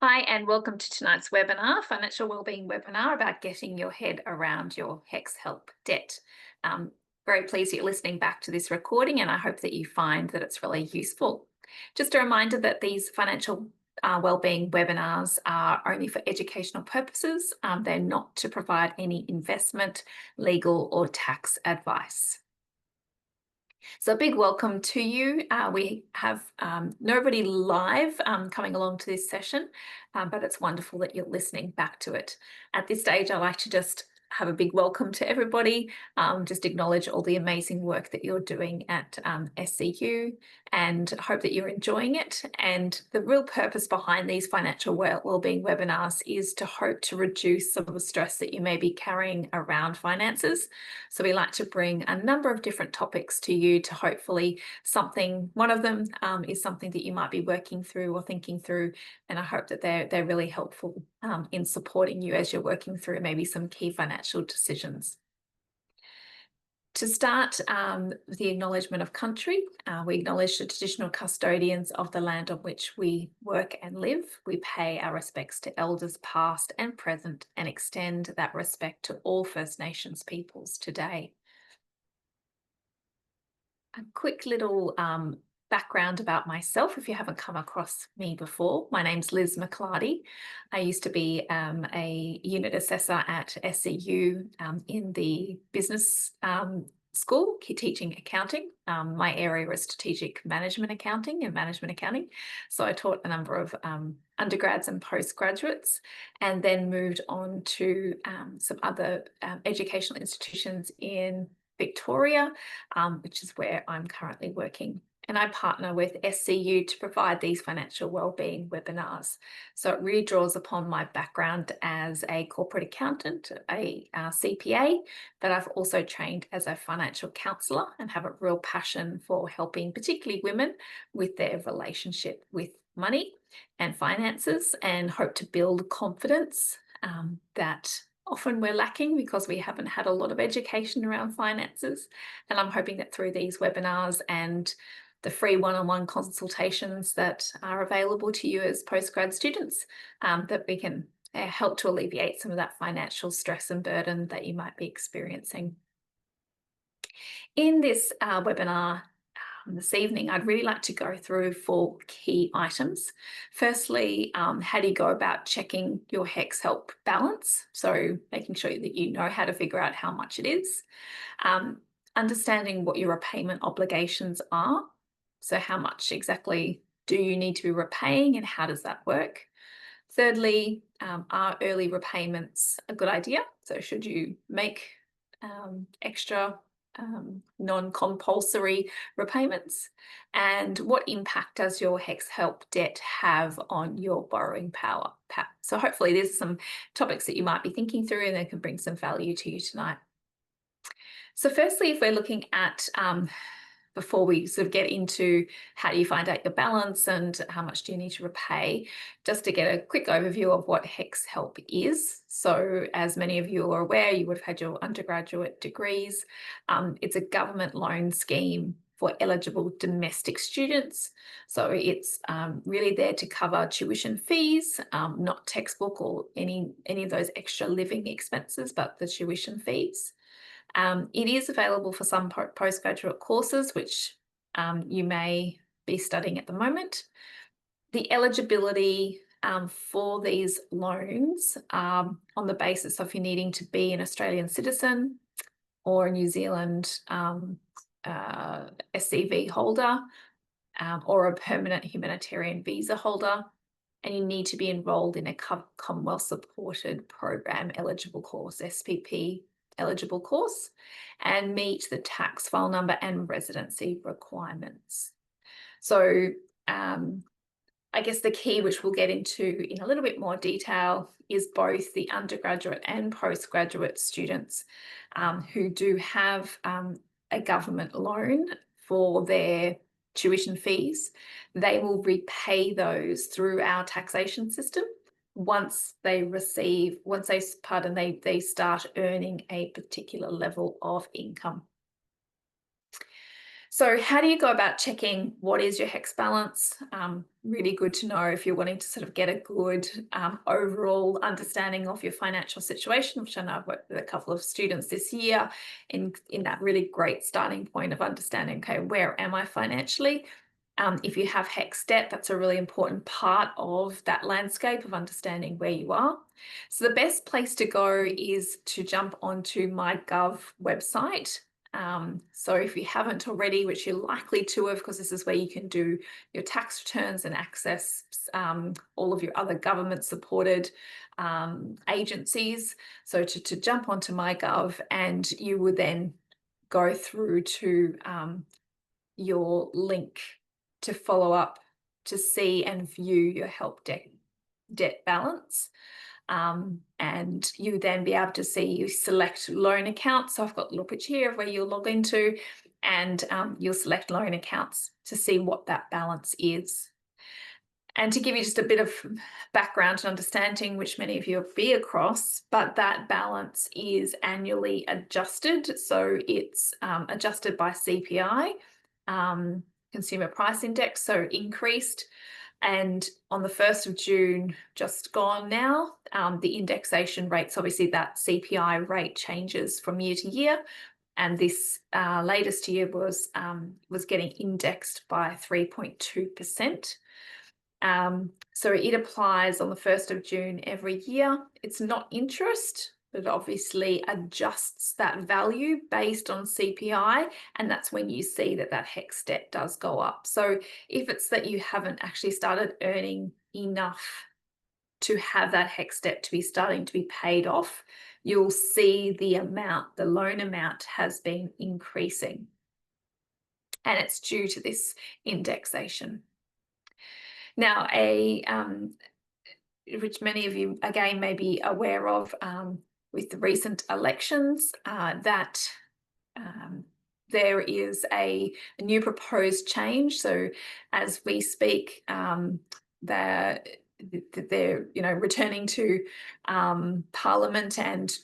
Hi, and welcome to tonight's webinar, Financial Wellbeing webinar about getting your head around your HECS-HELP debt. Very pleased you're listening back to this recording, and I hope that you find that it's really useful. Just a reminder that these financial wellbeing webinars are only for educational purposes. They're not to provide any investment, legal, or tax advice. So a big welcome to you. We have nobody live coming along to this session, but it's wonderful that you're listening back to it. At this stage, I'd like to just have a big welcome to everybody, just acknowledge all the amazing work that you're doing at SCU and hope that you're enjoying it. And the real purpose behind these financial wellbeing webinars is to hope to reduce some of the stress that you may be carrying around finances. So we like to bring a number of different topics to you to hopefully one of them is something that you might be working through or thinking through, and I hope that they're really helpful in supporting you as you're working through maybe some key financial decisions. To start, the acknowledgement of country, we acknowledge the traditional custodians of the land on which we work and live. We pay our respects to elders past and present and extend that respect to all First Nations peoples today. A quick little background about myself, if you haven't come across me before. My name's Liz McLardy. I used to be a unit assessor at SCU in the business school, teaching accounting. My area was strategic management accounting and management accounting. So I taught a number of undergrads and postgraduates, and then moved on to some other educational institutions in Victoria, which is where I'm currently working. And I partner with SCU to provide these financial wellbeing webinars. So it really draws upon my background as a corporate accountant, a CPA, but I've also trained as a financial counsellor and have a real passion for helping particularly women with their relationship with money and finances, and hope to build confidence that often we're lacking because we haven't had a lot of education around finances. And I'm hoping that through these webinars and the free one-on-one consultations that are available to you as postgrad students, that we can help to alleviate some of that financial stress and burden that you might be experiencing. In this webinar this evening, I'd really like to go through 4 key items. Firstly, how do you go about checking your HECS-HELP balance? So making sure that you know how to figure out how much it is. Understanding what your repayment obligations are. So how much exactly do you need to be repaying and how does that work? Thirdly, are early repayments a good idea? So should you make extra non-compulsory repayments? And what impact does your HECS-HELP debt have on your borrowing power? So hopefully there's some topics that you might be thinking through and they can bring some value to you tonight. So firstly, if we're looking at before we sort of get into how do you find out your balance and how much do you need to repay, just to get a quick overview of what HECS-HELP is. So as many of you are aware, you would have had your undergraduate degrees. It's a government loan scheme for eligible domestic students. So it's really there to cover tuition fees, not textbook or any of those extra living expenses, but the tuition fees. It is available for some postgraduate courses, which you may be studying at the moment. The eligibility for these loans on the basis of you needing to be an Australian citizen or a New Zealand SCV holder or a permanent humanitarian visa holder, and you need to be enrolled in a Commonwealth supported program eligible course, SPP eligible course, and meet the tax file number and residency requirements. So I guess the key, which we'll get into in a little bit more detail, is both the undergraduate and postgraduate students who do have a government loan for their tuition fees. They will repay those through our taxation system once they start earning a particular level of income. So how do you go about checking what is your HECS balance? Really good to know if you're wanting to sort of get a good overall understanding of your financial situation, which I know I've worked with a couple of students this year in that really great starting point of understanding, okay, where am I financially? If you have HECS debt, that's a really important part of that landscape of understanding where you are. So the best place to go is to jump onto MyGov website. So if you haven't already, which you're likely to have, because this is where you can do your tax returns and access all of your other government supported agencies. So to jump onto MyGov, and you would then go through to your link to follow up to see and view your HELP debt balance. And you then be able to see, you select loan accounts. So I've got a little picture here of where you'll log into, and you'll select loan accounts to see what that balance is. And to give you just a bit of background and understanding, which many of you will be across, but that balance is annually adjusted. So it's adjusted by CPI, Consumer Price Index, so increased. And on the 1st of June, just gone now, the indexation rates, obviously that CPI rate changes from year to year. And this latest year was getting indexed by 3.2%. So it applies on the 1st of June every year. It's not interest, but obviously adjusts that value based on CPI, and that's when you see that HECS debt does go up. So if it's that you haven't actually started earning enough to have that HECS debt to be starting to be paid off, you'll see the amount, the loan amount has been increasing, and it's due to this indexation. Now, which many of you, again, may be aware of with the recent elections, that there is a new proposed change. So as we speak, they're returning to Parliament and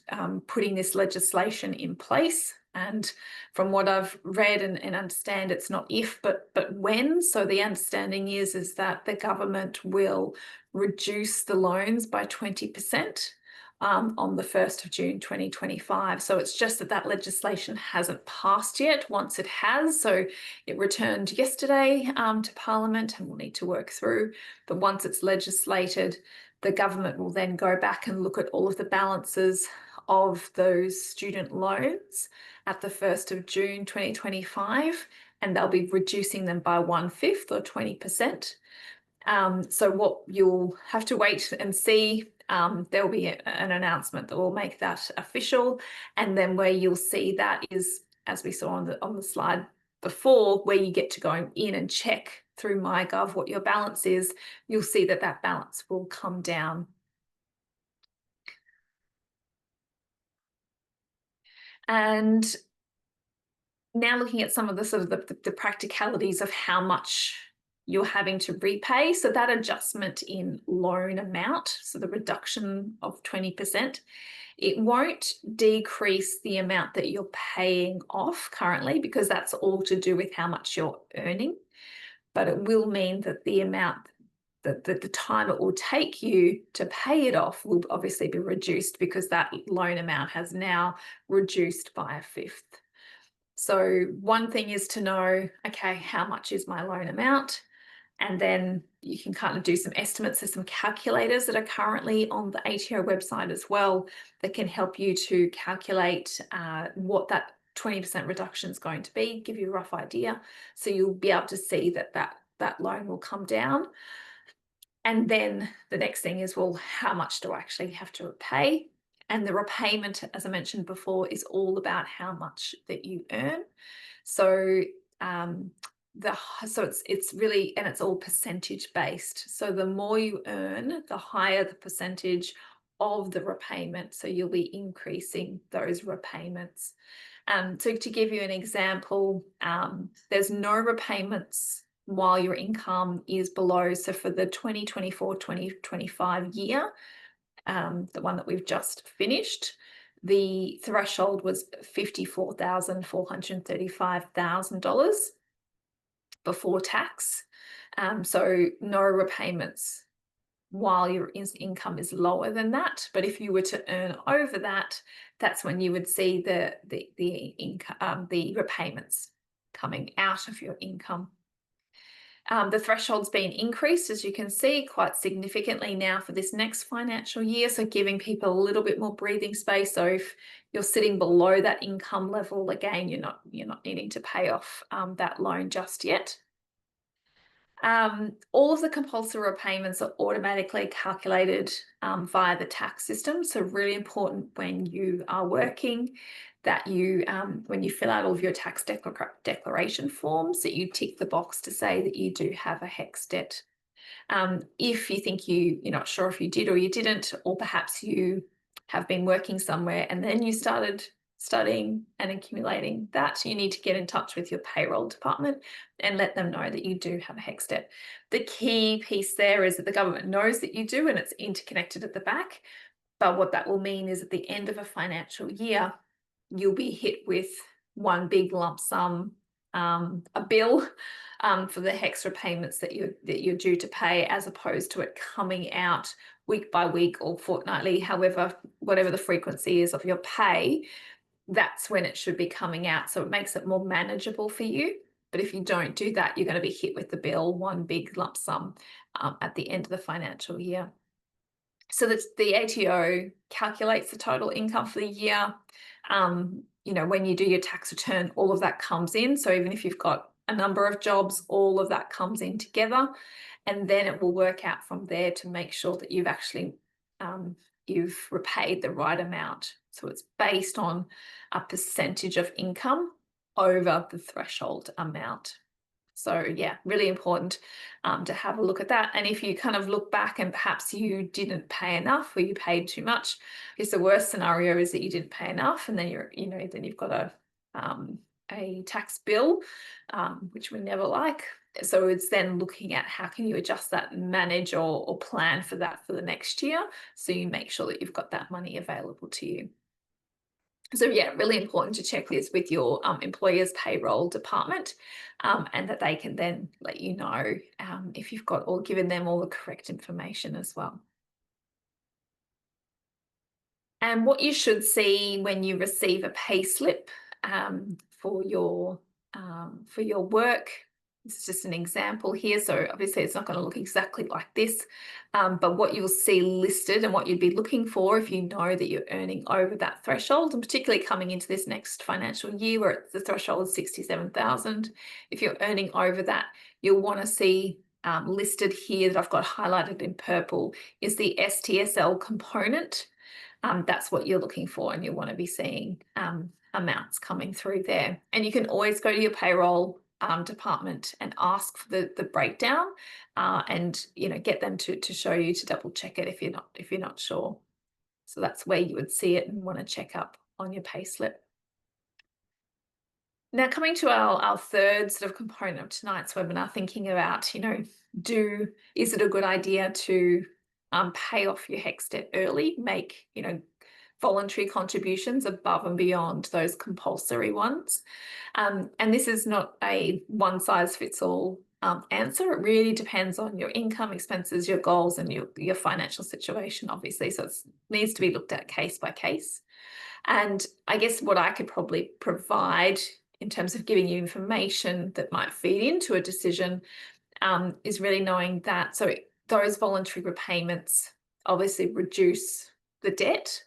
putting this legislation in place. And from what I've read and understand, it's not if, but when. So the understanding is that the government will reduce the loans by 20% on the 1st of June 2025. So it's just that legislation hasn't passed yet. Once it has, so it returned yesterday to Parliament, and we'll need to work through. But once it's legislated, the government will then go back and look at all of the balances of those student loans at the 1st of June 2025, and they'll be reducing them by 1/5 or 20%. So what you'll have to wait and see, there'll be an announcement that will make that official, and then where you'll see that is, as we saw on the slide before, where you get to go in and check through MyGov what your balance is, you'll see that balance will come down. And now looking at some of the sort of the practicalities of how much you're having to repay. So that adjustment in loan amount, so the reduction of 20%, it won't decrease the amount that you're paying off currently, because that's all to do with how much you're earning. But it will mean that the amount, that the time it will take you to pay it off will obviously be reduced, because that loan amount has now reduced by 1/5. So one thing is to know, okay, how much is my loan amount? And then you can kind of do some estimates. There's some calculators that are currently on the ATO website as well that can help you to calculate what that 20% reduction is going to be, give you a rough idea. So you'll be able to see that loan will come down. And then the next thing is, well, how much do I actually have to repay? And the repayment, as I mentioned before, is all about how much that you earn. So it's really, and it's all percentage based. So the more you earn, the higher the percentage of the repayment. So you'll be increasing those repayments. So to give you an example, there's no repayments while your income is below. So for the 2024-2025 year, the one that we've just finished, the threshold was $54,435,000. before tax. So no repayments while your income is lower than that. But if you were to earn over that, that's when you would see the income, the repayments coming out of your income. The threshold's been increased, as you can see, quite significantly now for this next financial year. So giving people a little bit more breathing space. So if you're sitting below that income level, again, you're not needing to pay off that loan just yet. All of the compulsory repayments are automatically calculated via the tax system. So really important when you are working that you, when you fill out all of your tax declaration forms, that you tick the box to say that you do have a HECS debt. If you think you're not sure if you did or you didn't, or perhaps you have been working somewhere and then you started studying and accumulating that, you need to get in touch with your payroll department and let them know that you do have a HECS debt. The key piece there is that the government knows that you do, and it's interconnected at the back. But what that will mean is at the end of a financial year, you'll be hit with one big lump sum, a bill for the HECS repayments that you're due to pay, as opposed to it coming out week by week or fortnightly, whatever the frequency is of your pay. That's when it should be coming out. So it makes it more manageable for you. But if you don't do that, you're going to be hit with the bill, one big lump sum at the end of the financial year. So the ATO calculates the total income for the year. When you do your tax return, all of that comes in. So even if you've got a number of jobs, all of that comes in together. And then it will work out from there to make sure that you've actually you've repaid the right amount. So it's based on a percentage of income over the threshold amount. So yeah, really important to have a look at that. And if you kind of look back and perhaps you didn't pay enough or you paid too much, because the worst scenario is that you didn't pay enough, and then then you've got a tax bill, which we never like. So it's then looking at how can you adjust that and manage or plan for that for the next year, so you make sure that you've got that money available to you. So yeah, really important to check this with your employer's payroll department, and that they can then let you know if you've got or given them all the correct information as well. And what you should see when you receive a payslip for your work. This is just an example here. So obviously it's not going to look exactly like this, but what you'll see listed and what you'd be looking for if you know that you're earning over that threshold, and particularly coming into this next financial year where the threshold is 67,000, if you're earning over that, you'll want to see listed here that I've got highlighted in purple is the STSL component. That's what you're looking for, and you want to be seeing amounts coming through there. And you can always go to your payroll department and ask for the breakdown, and get them to show you, to double check it if you're not sure. So that's where you would see it and want to check up on your payslip. Now, coming to our third sort of component of tonight's webinar, thinking about is it a good idea to pay off your HECS debt early, make voluntary contributions above and beyond those compulsory ones. And this is not a one-size-fits-all answer. It really depends on your income, expenses, your goals, and your financial situation, obviously. So it needs to be looked at case by case. And I guess what I could probably provide in terms of giving you information that might feed into a decision is really knowing that those voluntary repayments obviously reduce the debt.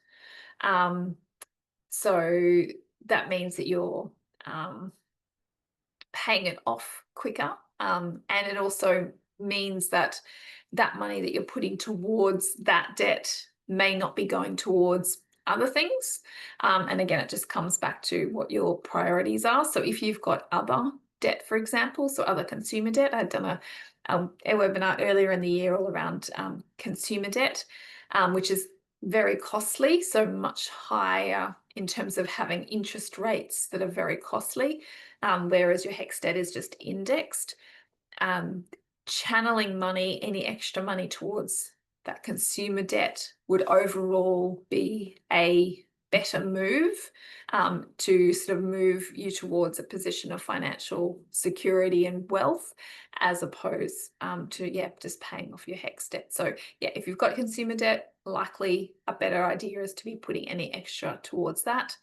So that means that you're paying it off quicker. And it also means that money that you're putting towards that debt may not be going towards other things. And again, it just comes back to what your priorities are. So if you've got other debt, for example, so other consumer debt, I'd done a webinar earlier in the year all around consumer debt, which is very costly, so much higher in terms of having interest rates that are very costly, whereas your HECS debt is just indexed. Channeling money, any extra money towards that consumer debt would overall be a better move to sort of move you towards a position of financial security and wealth, as opposed to just paying off your HECS debt. So if you've got consumer debt, likely a better idea is to be putting any extra towards that.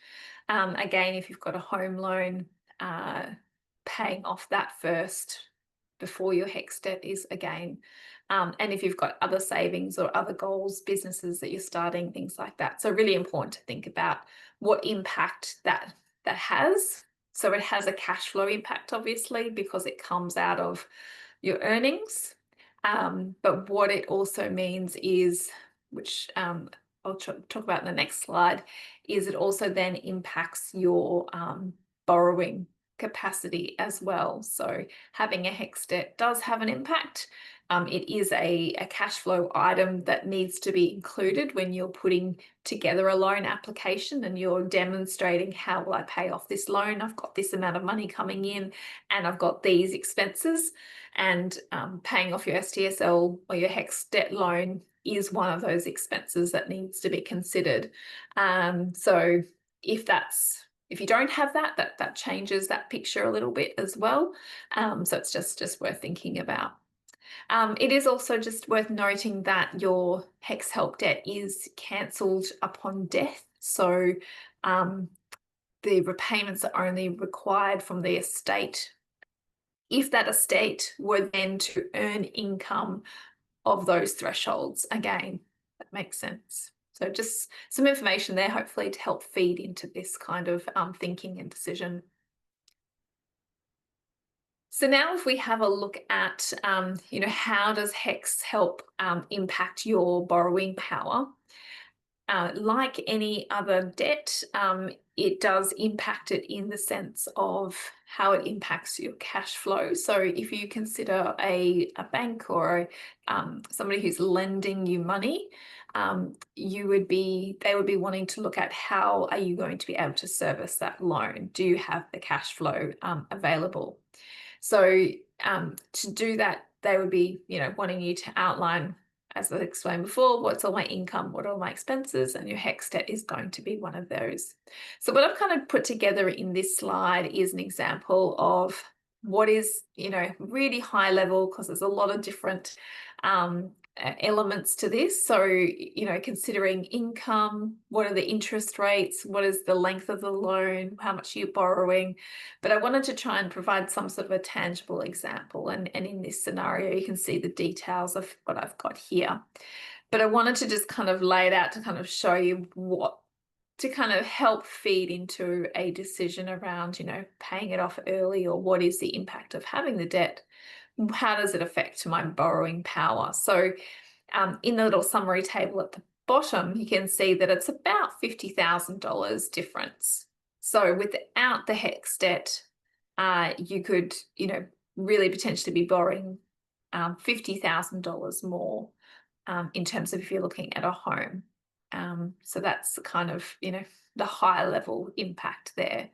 Again, if you've got a home loan, paying off that first before your HECS debt is again. And if you've got other savings or other goals, businesses that you're starting, things like that. So really important to think about what impact that has. So it has a cash flow impact, obviously, because it comes out of your earnings. But what it also means is, which I'll talk about in the next slide, is it also then impacts your borrowing capacity as well. So having a HECS debt does have an impact. It is a cash flow item that needs to be included when you're putting together a loan application and you're demonstrating, how will I pay off this loan? I've got this amount of money coming in and I've got these expenses, and paying off your STSL or your HECS debt loan is one of those expenses that needs to be considered. So if you don't have that changes that picture a little bit as well. So it's just worth thinking about. It is also just worth noting that your HECS-HELP debt is cancelled upon death. So the repayments are only required from the estate if that estate were then to earn income of those thresholds. Again, that makes sense. So just some information there, hopefully, to help feed into this kind of thinking and decision. So now if we have a look at, how does HECS-HELP impact your borrowing power? Like any other debt, it does impact it in the sense of how it impacts your cash flow. So if you consider a bank or somebody who's lending you money, they would be wanting to look at, how are you going to be able to service that loan? Do you have the cash flow available? So to do that, they would be, wanting you to outline, as I explained before, what's all my income, what are all my expenses, and your HECS debt is going to be one of those. So what I've kind of put together in this slide is an example of what is, really high level, because there's a lot of different elements to this. So, considering income, what are the interest rates, what is the length of the loan, how much you're borrowing. But I wanted to try and provide some sort of a tangible example. And in this scenario, you can see the details of what I've got here. But I wanted to just kind of lay it out to kind of show you what to kind of help feed into a decision around, paying it off early, or what is the impact of having the debt? How does it affect my borrowing power? So in the little summary table at the bottom, you can see that it's about $50,000 difference. So without the HECS debt, you could, really potentially be borrowing $50,000 more in terms of if you're looking at a home. So that's kind of, the high level impact there.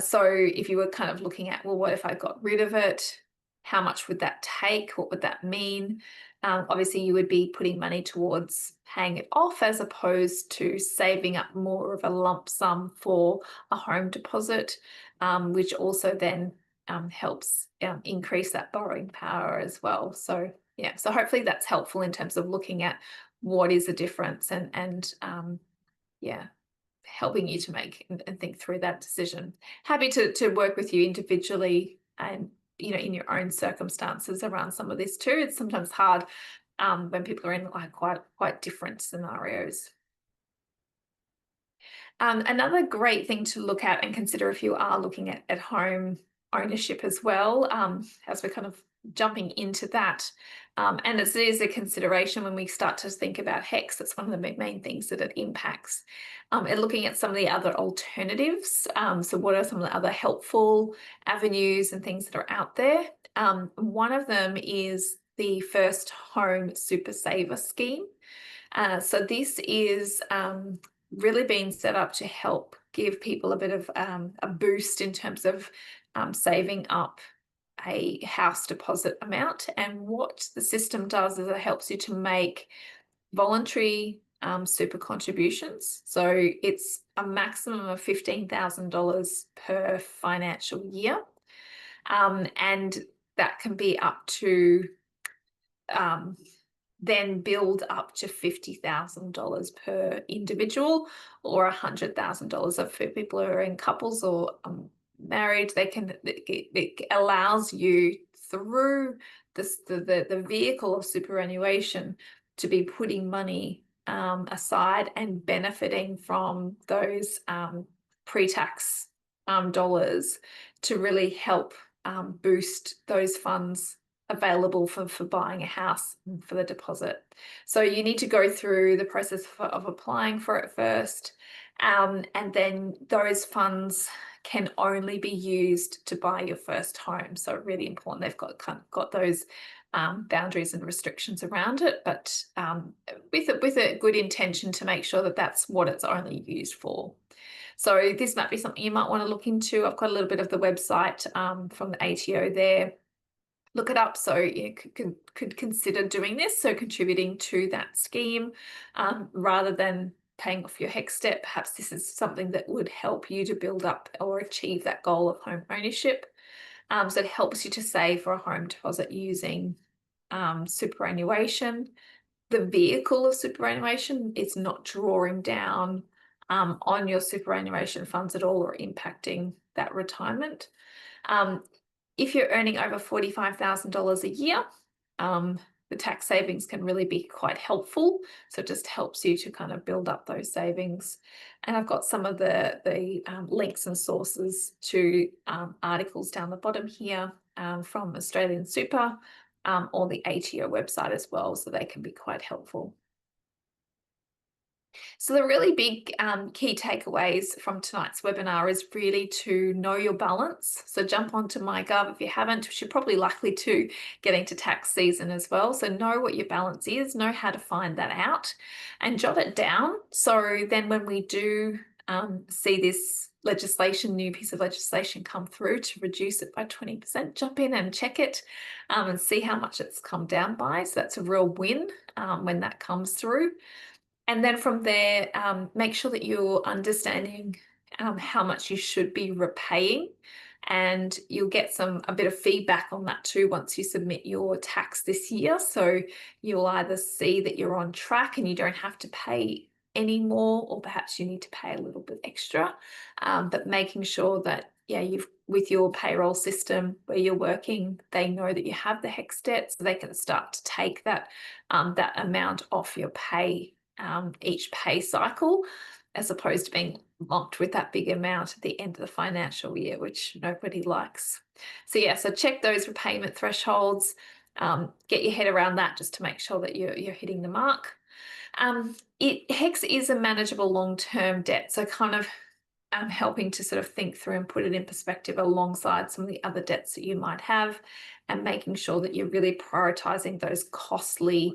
So if you were kind of looking at, well, what if I got rid of it? How much would that take? What would that mean? Obviously, you would be putting money towards paying it off, as opposed to saving up more of a lump sum for a home deposit, which also then helps increase that borrowing power as well. So so hopefully that's helpful in terms of looking at what is the difference, and helping you to make and think through that decision. Happy to work with you individually and in your own circumstances around some of this too. It's sometimes hard when people are in like quite different scenarios. Another great thing to look at and consider if you are looking at home ownership as well, as we're kind of jumping into that, and it is a consideration when we start to think about HECS. That's one of the main things that it impacts. And looking at some of the other alternatives. So what are some of the other helpful avenues and things that are out there? One of them is the First Home Super Saver scheme. So this is really being set up to help give people a bit of a boost in terms of saving up a house deposit amount. And what the system does is it helps you to make voluntary super contributions. So it's a maximum of $15,000 per financial year. And that can be up to then build up to $50,000 per individual, or $100,000 for people who are in couples or married. It allows you through the vehicle of superannuation to be putting money aside and benefiting from those pre-tax dollars to really help boost those funds available for buying a house for the deposit. So you need to go through the process of applying for it first, and then those funds can only be used to buy your first home. So really important. They've got those boundaries and restrictions around it, but with a good intention to make sure that that's what it's only used for. So this might be something you might want to look into. I've got a little bit of the website from the ATO there. Look it up, so you could consider doing this, so contributing to that scheme rather than paying off your HECS debt. Perhaps this is something that would help you to build up or achieve that goal of home ownership. So it helps you to save for a home deposit using superannuation. The vehicle of superannuation is not drawing down on your superannuation funds at all or impacting that retirement. If you're earning over $45,000 a year, the tax savings can really be quite helpful. So it just helps you to kind of build up those savings. And I've got some of the links and sources to articles down the bottom here from Australian Super or the ATO website as well, so they can be quite helpful. So the really big key takeaways from tonight's webinar is really to know your balance. So jump onto MyGov if you haven't, which you're probably likely to getting to tax season as well. So know what your balance is, know how to find that out and jot it down. So then when we do see this new piece of legislation come through to reduce it by 20%, jump in and check it and see how much it's come down by. So that's a real win when that comes through. And then from there, make sure that you're understanding how much you should be repaying, and you'll get a bit of feedback on that too once you submit your tax this year. So you'll either see that you're on track and you don't have to pay any more, or perhaps you need to pay a little bit extra, but making sure that with your payroll system where you're working, they know that you have the HECS debt, so they can start to take that amount off your pay each pay cycle, as opposed to being lumped with that big amount at the end of the financial year, which nobody likes. So so check those repayment thresholds, get your head around that just to make sure that you're hitting the mark. HECS is a manageable long-term debt, so kind of helping to sort of think through and put it in perspective alongside some of the other debts that you might have, and making sure that you're really prioritizing those costly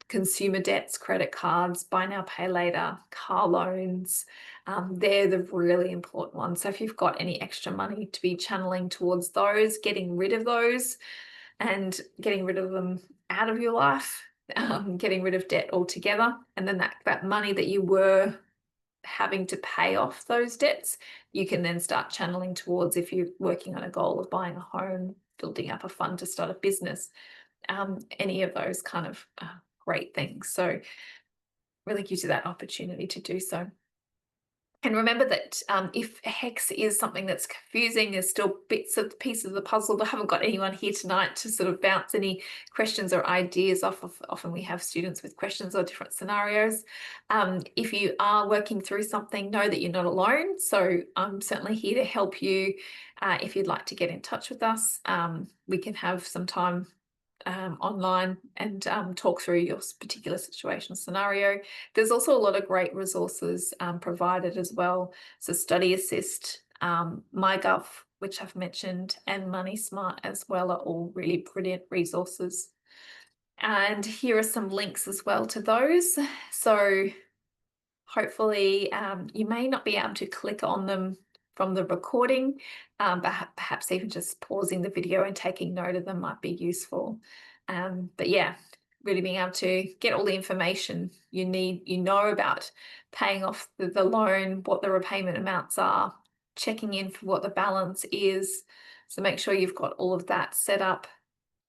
consumer debts, credit cards, buy now, pay later, car loans. They're the really important ones. So if you've got any extra money to be channeling towards those, getting rid of those and getting rid of them out of your life, getting rid of debt altogether. And then that money that you were having to pay off those debts, you can then start channeling towards, if you're working on a goal of buying a home, building up a fund to start a business, any of those kind of great things. So really gives you that opportunity to do so. And remember that if HECS is something that's confusing, there's still pieces of the puzzle. I haven't got anyone here tonight to sort of bounce any questions or ideas off of. Often we have students with questions or different scenarios. If you are working through something, know that you're not alone. So I'm certainly here to help you. If you'd like to get in touch with us, we can have some time online and talk through your particular situation scenario. There's also a lot of great resources provided as well. So Study Assist, MyGov, which I've mentioned, and Money Smart as well are all really brilliant resources. And here are some links as well to those. So hopefully you may not be able to click on them from the recording, but perhaps even just pausing the video and taking note of them might be useful. But yeah, really being able to get all the information you need, about paying off the loan, what the repayment amounts are, checking in for what the balance is. So make sure you've got all of that set up.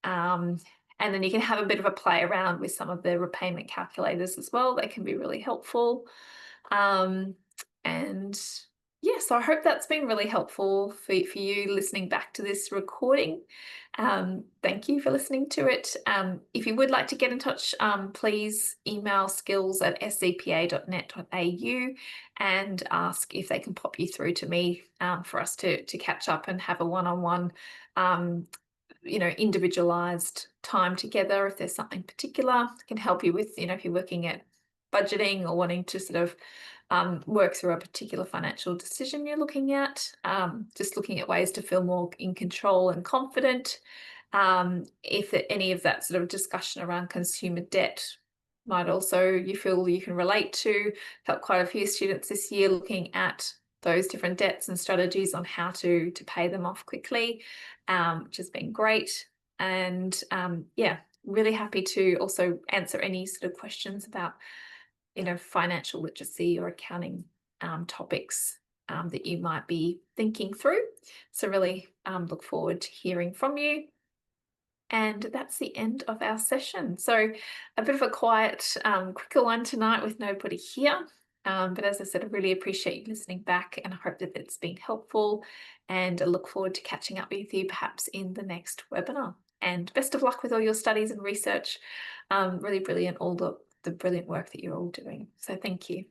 And then you can have a bit of a play around with some of the repayment calculators as well. They can be really helpful. And yeah, so I hope that's been really helpful for you listening back to this recording. Thank you for listening to it. If you would like to get in touch, please email skills@scpa.net.au and ask if they can pop you through to me for us to catch up and have a one-on-one individualized time together. If there's something particular I can help you with, if you're looking at budgeting or wanting to sort of work through a particular financial decision you're looking at, just looking at ways to feel more in control and confident. If any of that sort of discussion around consumer debt might also you feel you can relate to, help quite a few students this year looking at those different debts and strategies on how to pay them off quickly, which has been great. And yeah, really happy to also answer any sort of questions about financial literacy or accounting topics that you might be thinking through. So really look forward to hearing from you. And that's the end of our session. So a bit of a quiet, quicker one tonight with nobody here. But as I said, I really appreciate you listening back, and I hope that it's been helpful, and I look forward to catching up with you perhaps in the next webinar. And best of luck with all your studies and research. Really brilliant, all the brilliant work that you're all doing. So thank you.